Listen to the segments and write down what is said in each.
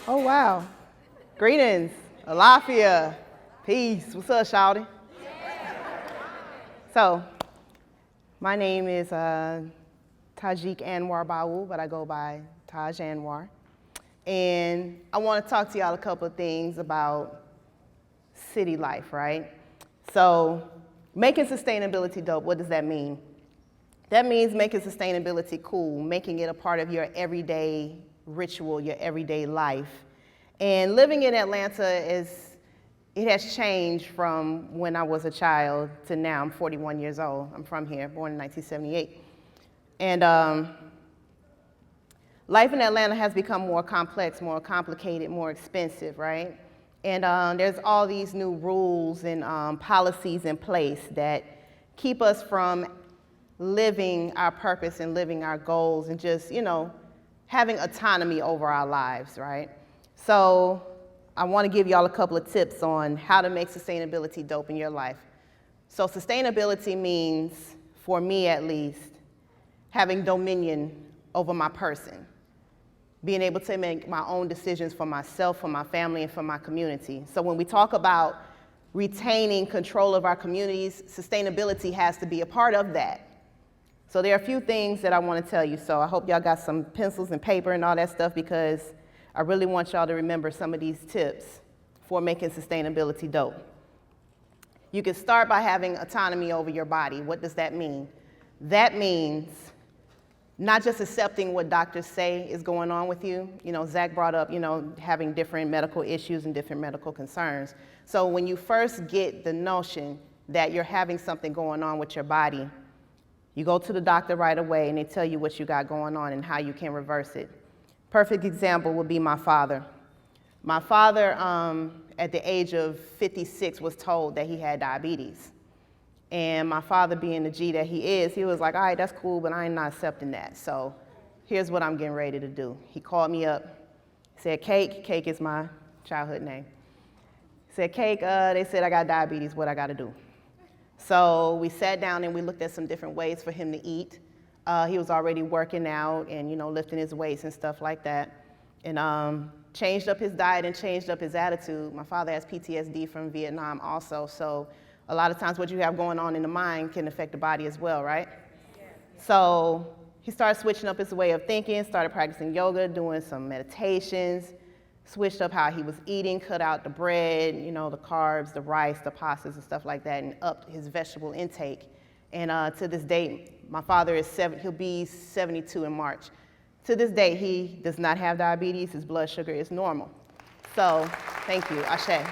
Oh, wow. Greetings, Alafia, peace. What's up, shawty? So, my name is Tajhiek Anwar Baoll, but I go by Taj Anwar. And I want to talk to y'all a couple of things about city life, right? So, making sustainability dope, what does that mean? That means making sustainability cool, making it a part of your everyday ritual, your everyday life. And living in Atlanta it has changed from when I was a child to now. I'm 41 years old. I'm from here, born in 1978. And life in Atlanta has become more complex, more complicated, more expensive, right? And there's all these new rules and policies in place that keep us from living our purpose and living our goals and just, having autonomy over our lives, right? So I want to give y'all a couple of tips on how to make sustainability dope in your life. So sustainability means, for me at least, having dominion over my person, being able to make my own decisions for myself, for my family, and for my community. So when we talk about retaining control of our communities, sustainability has to be a part of that. So there are a few things that I want to tell you. So I hope y'all got some pencils and paper and all that stuff, because I really want y'all to remember some of these tips for making sustainability dope. You can start by having autonomy over your body. What does that mean? That means not just accepting what doctors say is going on with you. Zach brought up, having different medical issues and different medical concerns. So when you first get the notion that you're having something going on with your body, you go to the doctor right away and they tell you what you got going on and how you can reverse it. Perfect example would be my father. My father, at the age of 56, was told that he had diabetes. And my father, being the G that he is, he was like, all right, that's cool, but I'm not accepting that. So here's what I'm getting ready to do. He called me up, said, Cake is my childhood name. He said, Cake, they said I got diabetes, what I gotta do? So we sat down and we looked at some different ways for him to eat. He was already working out and, lifting his weights and stuff like that. And changed up his diet and changed up his attitude. My father has PTSD from Vietnam also, so a lot of times what you have going on in the mind can affect the body as well, right? Yeah. So he started switching up his way of thinking, started practicing yoga, doing some meditations, switched up how he was eating, cut out the bread, the carbs, the rice, the pastas and stuff like that, and upped his vegetable intake. And to this day, my father he'll be 72 in March. To this day, he does not have diabetes. His blood sugar is normal. So thank you, Ashe.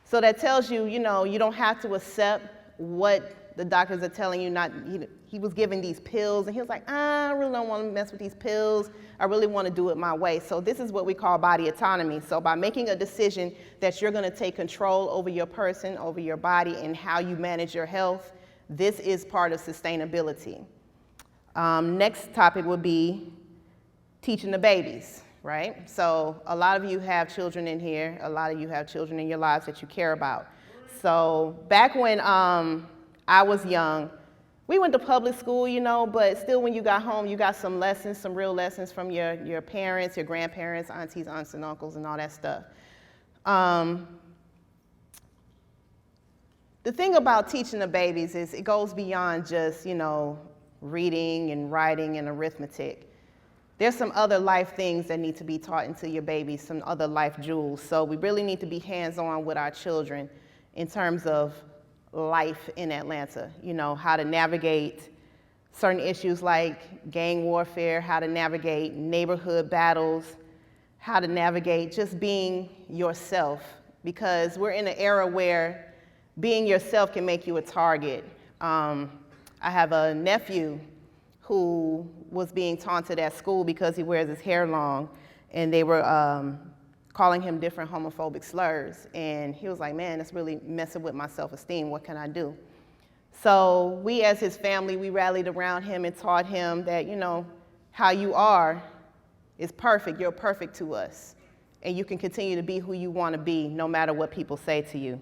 So that tells you, you don't have to accept what the doctors are telling you. He was given these pills, and he was like, I really don't want to mess with these pills. I really want to do it my way. So this is what we call body autonomy. So by making a decision that you're going to take control over your person, over your body, and how you manage your health, this is part of sustainability. Next topic would be teaching the babies, right? So a lot of you have children in here. A lot of you have children in your lives that you care about. So back when I was young, we went to public school, but still when you got home, you got some lessons, some real lessons from your parents, your grandparents, aunties, aunts, and uncles, and all that stuff. The thing about teaching the babies is it goes beyond just, reading and writing and arithmetic. There's some other life things that need to be taught into your babies, some other life jewels. So we really need to be hands-on with our children in terms of life in Atlanta, how to navigate certain issues like gang warfare, how to navigate neighborhood battles, how to navigate just being yourself, because we're in an era where being yourself can make you a target. I have a nephew who was being taunted at school because he wears his hair long, and they were calling him different homophobic slurs. And he was like, man, that's really messing with my self-esteem. What can I do? So we as his family, we rallied around him and taught him that, how you are is perfect. You're perfect to us. And you can continue to be who you want to be no matter what people say to you.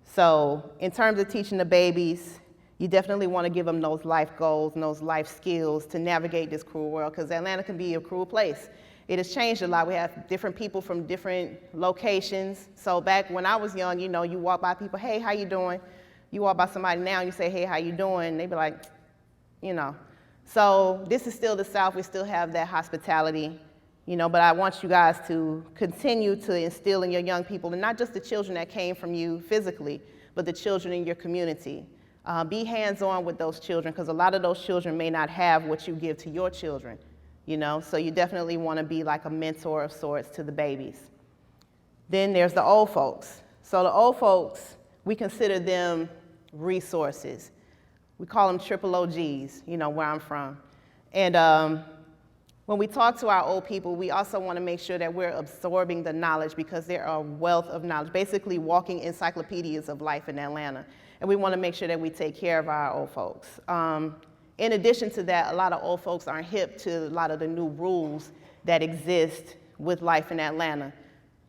So in terms of teaching the babies, you definitely want to give them those life goals and those life skills to navigate this cruel world, because Atlanta can be a cruel place. It has changed a lot. We have different people from different locations. So back when I was young, you know, you walk by people, hey, how you doing? You walk by somebody now, you say, hey, how you doing? They be like, you know. So this is still the South. We still have that hospitality, you know, but I want you guys to continue to instill in your young people, and not just the children that came from you physically, but the children in your community. Be hands-on with those children, because a lot of those children may not have what you give to your children, you know, so you definitely want to be like a mentor of sorts to the babies. Then there's the old folks. So the old folks, we consider them resources. We call them triple OGs, you know, where I'm from. And when we talk to our old people, we also want to make sure that we're absorbing the knowledge, because they're a wealth of knowledge, basically walking encyclopedias of life in Atlanta. And we want to make sure that we take care of our old folks. In addition to that, a lot of old folks aren't hip to a lot of the new rules that exist with life in Atlanta.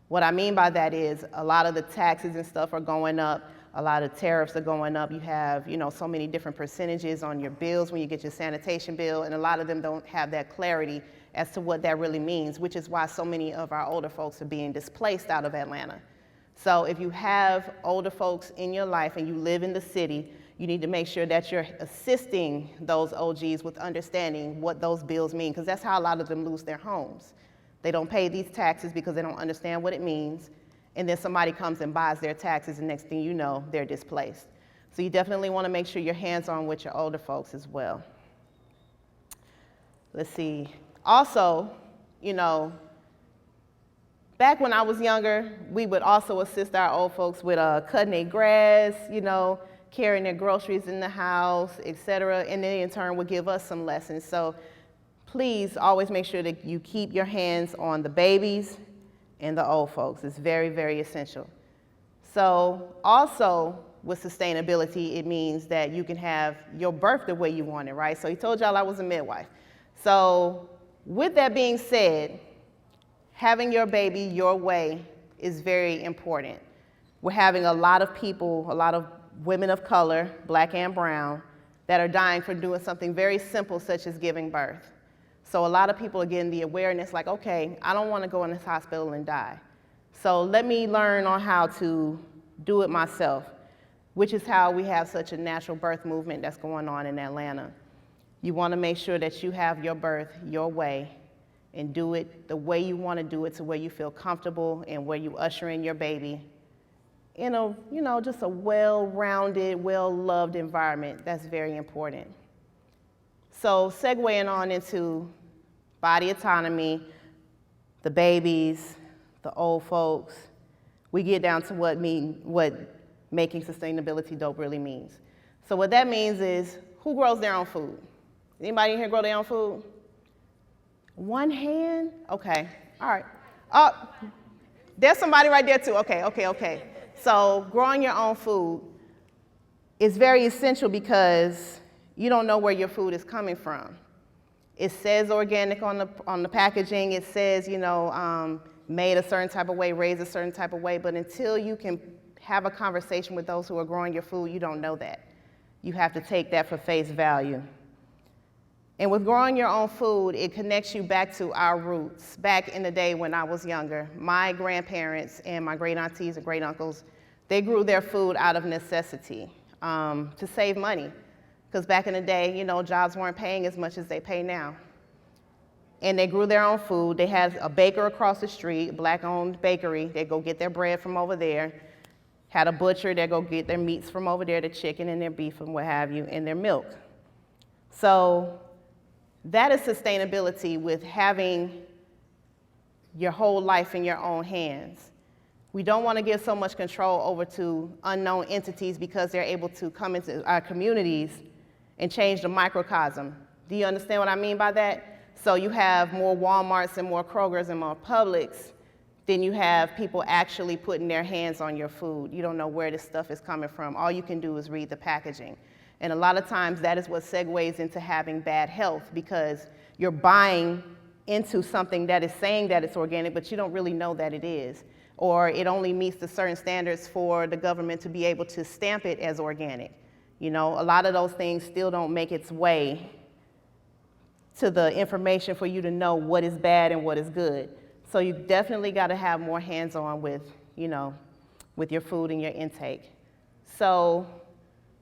What I mean by that is a lot of the taxes and stuff are going up. A lot of tariffs are going up. You have, you know, so many different percentages on your bills when you get your sanitation bill, and a lot of them don't have that clarity as to what that really means, which is why so many of our older folks are being displaced out of Atlanta. So if you have older folks in your life and you live in the city, you need to make sure that you're assisting those OGs with understanding what those bills mean, because that's how a lot of them lose their homes. They don't pay these taxes because they don't understand what it means, and then somebody comes and buys their taxes, and next thing you know, they're displaced. So you definitely want to make sure you're hands-on with your older folks as well. Let's see. Also, you know, back when I was younger, we would also assist our old folks with cutting their grass, you know, carrying their groceries in the house, et cetera, and they in turn would give us some lessons. So please always make sure that you keep your hands on the babies and the old folks. It's very, very essential. So also with sustainability, it means that you can have your birth the way you want it, right? So he told y'all I was a midwife. So with that being said, having your baby your way is very important. We're having a lot of people, a lot of women of color, black and brown, that are dying for doing something very simple such as giving birth. So a lot of people are getting the awareness like, okay, I don't want to go in this hospital and die. So let me learn on how to do it myself, which is how we have such a natural birth movement that's going on in Atlanta. You want to make sure that you have your birth your way and do it the way you want to do it, to where you feel comfortable and where you usher in your baby in a, you know, just a well-rounded, well-loved environment. That's very important. So segueing on into body autonomy, the babies, the old folks, we get down to what making sustainability dope really means. So what that means is, who grows their own food? Anybody in here grow their own food? One hand? Okay, all right. Oh, there's somebody right there too. Okay. So growing your own food is very essential, because you don't know where your food is coming from. It says organic on the packaging. It says, you know, made a certain type of way, raised a certain type of way. But until you can have a conversation with those who are growing your food, you don't know that. You have to take that for face value. And with growing your own food, it connects you back to our roots. Back in the day when I was younger, my grandparents and my great aunties and great uncles, they grew their food out of necessity to save money. Because back in the day, you know, jobs weren't paying as much as they pay now. And they grew their own food. They had a baker across the street, black-owned bakery. They'd go get their bread from over there. Had a butcher, they'd go get their meats from over there, their chicken and their beef and what have you, and their milk. So that is sustainability, with having your whole life in your own hands. We don't want to give so much control over to unknown entities, because they're able to come into our communities and change the microcosm. Do you understand what I mean by that? So you have more Walmarts and more Krogers and more Publix than you have people actually putting their hands on your food. You don't know where this stuff is coming from. All you can do is read the packaging. And a lot of times that is what segues into having bad health, because you're buying into something that is saying that it's organic, but you don't really know that it is. Or it only meets the certain standards for the government to be able to stamp it as organic. You know, a lot of those things still don't make its way to the information for you to know what is bad and what is good. So you definitely got to have more hands-on with, with your food and your intake. So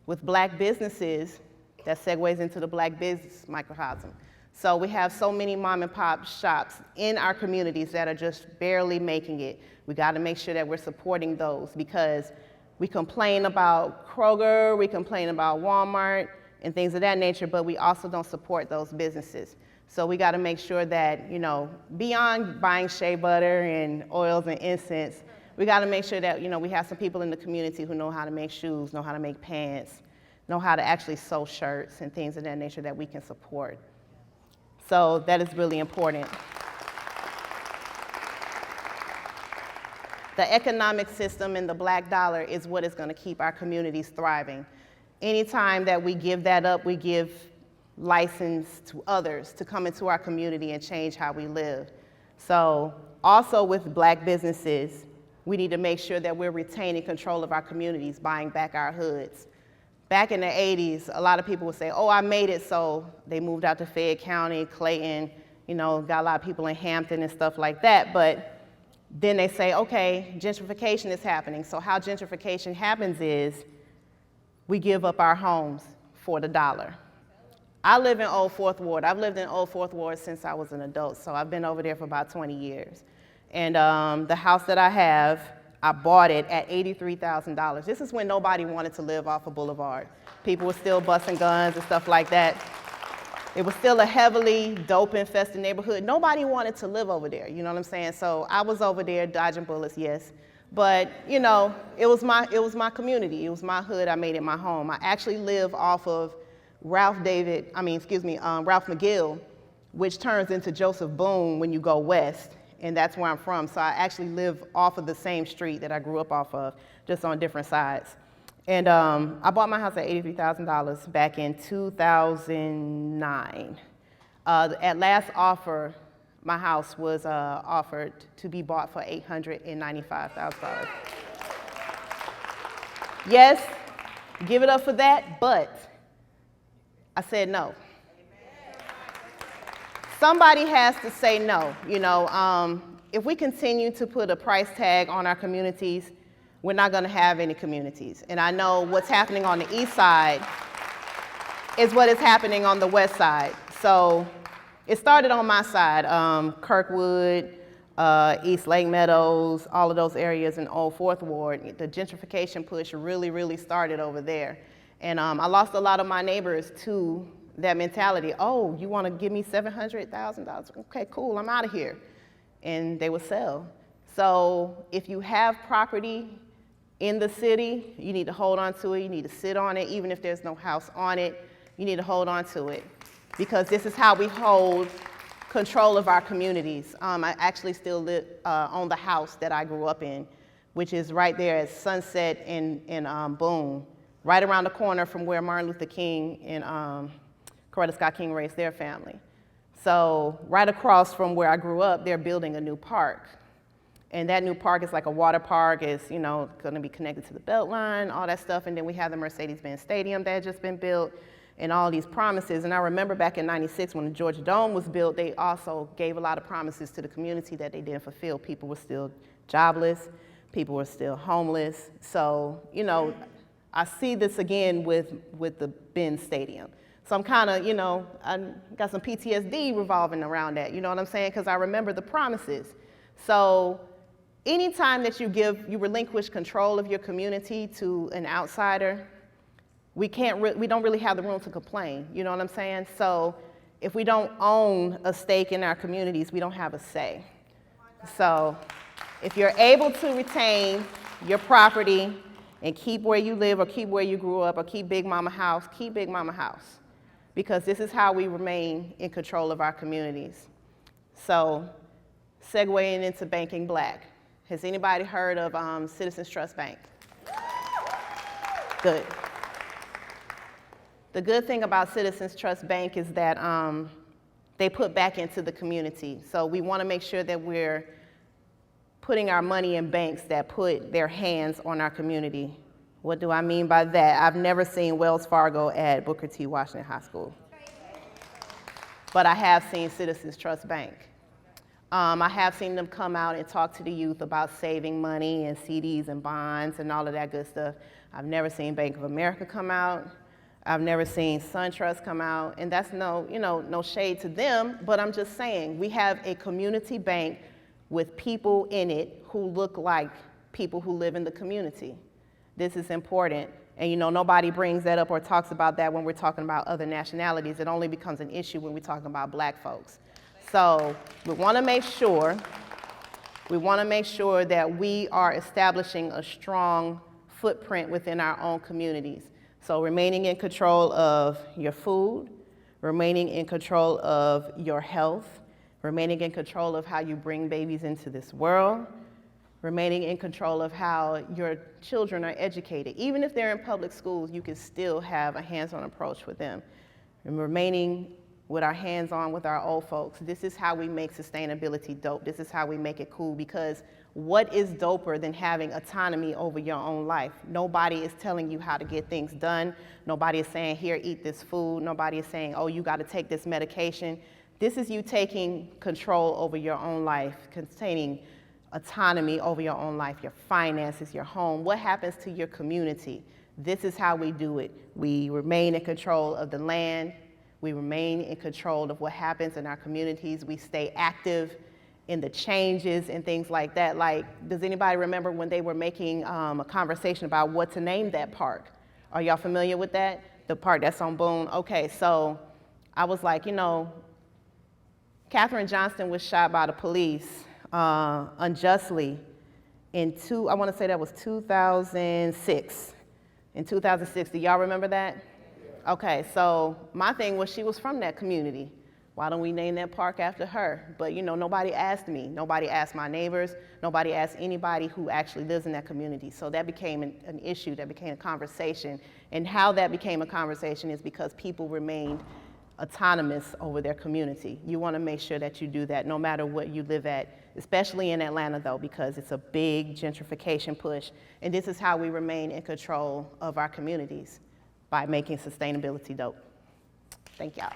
with Black businesses, that segues into the Black business microcosm. So we have so many mom and pop shops in our communities that are just barely making it. We got to make sure that we're supporting those, because we complain about Kroger, we complain about Walmart and things of that nature, but we also don't support those businesses. So we got to make sure that, beyond buying shea butter and oils and incense, we got to make sure that, we have some people in the community who know how to make shoes, know how to make pants, know how to actually sew shirts and things of that nature that we can support. So that is really important. The economic system and the Black dollar is what is going to keep our communities thriving. Anytime that we give that up, we give license to others to come into our community and change how we live. So also with Black businesses, we need to make sure that we're retaining control of our communities, buying back our hoods. Back in the 80s, a lot of people would say, oh, I made it, so they moved out to Fayette County, Clayton, got a lot of people in Hampton and stuff like that, but then they say, okay, gentrification is happening. So how gentrification happens is we give up our homes for the dollar. I live in Old Fourth Ward. I've lived in Old Fourth Ward since I was an adult, so I've been over there for about 20 years. And the house that I have, I bought it at $83,000. This is when nobody wanted to live off of Boulevard. People were still busting guns and stuff like that. It was still a heavily dope-infested neighborhood. Nobody wanted to live over there, you know what I'm saying? So I was over there dodging bullets, yes. But, it was my community. It was my hood. I made it my home. I actually live off of Ralph McGill, which turns into Joseph Boone when you go west. And that's where I'm from. So I actually live off of the same street that I grew up off of, just on different sides. And I bought my house at $83,000 back in 2009. At last offer, my house was offered to be bought for $895,000. Yes, give it up for that, but I said no. Somebody has to say no. If we continue to put a price tag on our communities, we're not going to have any communities. And I know what's happening on the east side is what is happening on the west side. So it started on my side, Kirkwood, East Lake Meadows, all of those areas in Old Fourth Ward. The gentrification push really, really started over there. And I lost a lot of my neighbors to that mentality. Oh, you want to give me $700,000? Okay, cool, I'm out of here. And they would sell. So if you have property in the city, you need to hold on to it. You need to sit on it, even if there's no house on it. You need to hold on to it, because this is how we hold control of our communities. I actually still live on the house that I grew up in, which is right there at Sunset in Boone, right around the corner from where Martin Luther King and Coretta Scott King raised their family. So right across from where I grew up, they're building a new park. And that new park is like a water park. It's, going to be connected to the Beltline, all that stuff. And then we have the Mercedes-Benz Stadium that had just been built and all these promises. And I remember back in '96 when the Georgia Dome was built, they also gave a lot of promises to the community that they didn't fulfill. People were still jobless. People were still homeless. So, I see this again with the Benz Stadium. So I'm kind of, I got some PTSD revolving around that, you know what I'm saying? Because I remember the promises. So anytime that you relinquish control of your community to an outsider, we don't really have the room to complain, you know what I'm saying? So if we don't own a stake in our communities, we don't have a say. So if you're able to retain your property and keep where you live or keep where you grew up or keep Big Mama house, keep Big Mama house. Because this is how we remain in control of our communities. So, segueing into Banking Black. Has anybody heard of Citizens Trust Bank? Good. The good thing about Citizens Trust Bank is that they put back into the community. So we want to make sure that we're putting our money in banks that put their hands on our community. What do I mean by that? I've never seen Wells Fargo at Booker T. Washington High School. but I have seen Citizens Trust Bank. I have seen them come out and talk to the youth about saving money and CDs and bonds and all of that good stuff. I've never seen Bank of America come out. I've never seen SunTrust come out, and that's no shade to them, but I'm just saying, we have a community bank with people in it who look like people who live in the community. This is important, and nobody brings that up or talks about that when we're talking about other nationalities. It only becomes an issue when we're talking about black folks. So we want to make sure that we are establishing a strong footprint within our own communities. So remaining in control of your food, remaining in control of your health, remaining in control of how you bring babies into this world, remaining in control of how your children are educated. Even if they're in public schools, you can still have a hands-on approach with them. And remaining with our hands on with our old folks. This is how we make sustainability dope. This is how we make it cool, because what is doper than having autonomy over your own life? Nobody is telling you how to get things done. Nobody is saying, here, eat this food. Nobody is saying, oh, you got to take this medication. This is you taking control over your own life, containing autonomy over your own life, your finances, your home. What happens to your community? This is how we do it. We remain in control of the land. We remain in control of what happens in our communities. We stay active in the changes and things like that. Like, does anybody remember when they were making a conversation about what to name that park? Are y'all familiar with that? The park that's on Boone? Okay, so I was like, Katherine Johnston was shot by the police unjustly I want to say that was 2006. In 2006, do y'all remember that? Okay, so my thing was, she was from that community. Why don't we name that park after her? But nobody asked me. Nobody asked my neighbors. Nobody asked anybody who actually lives in that community. So that became an issue, that became a conversation. And how that became a conversation is because people remained autonomous over their community. You want to make sure that you do that no matter what you live at, especially in Atlanta though, because it's a big gentrification push. And this is how we remain in control of our communities, by making sustainability dope. Thank y'all.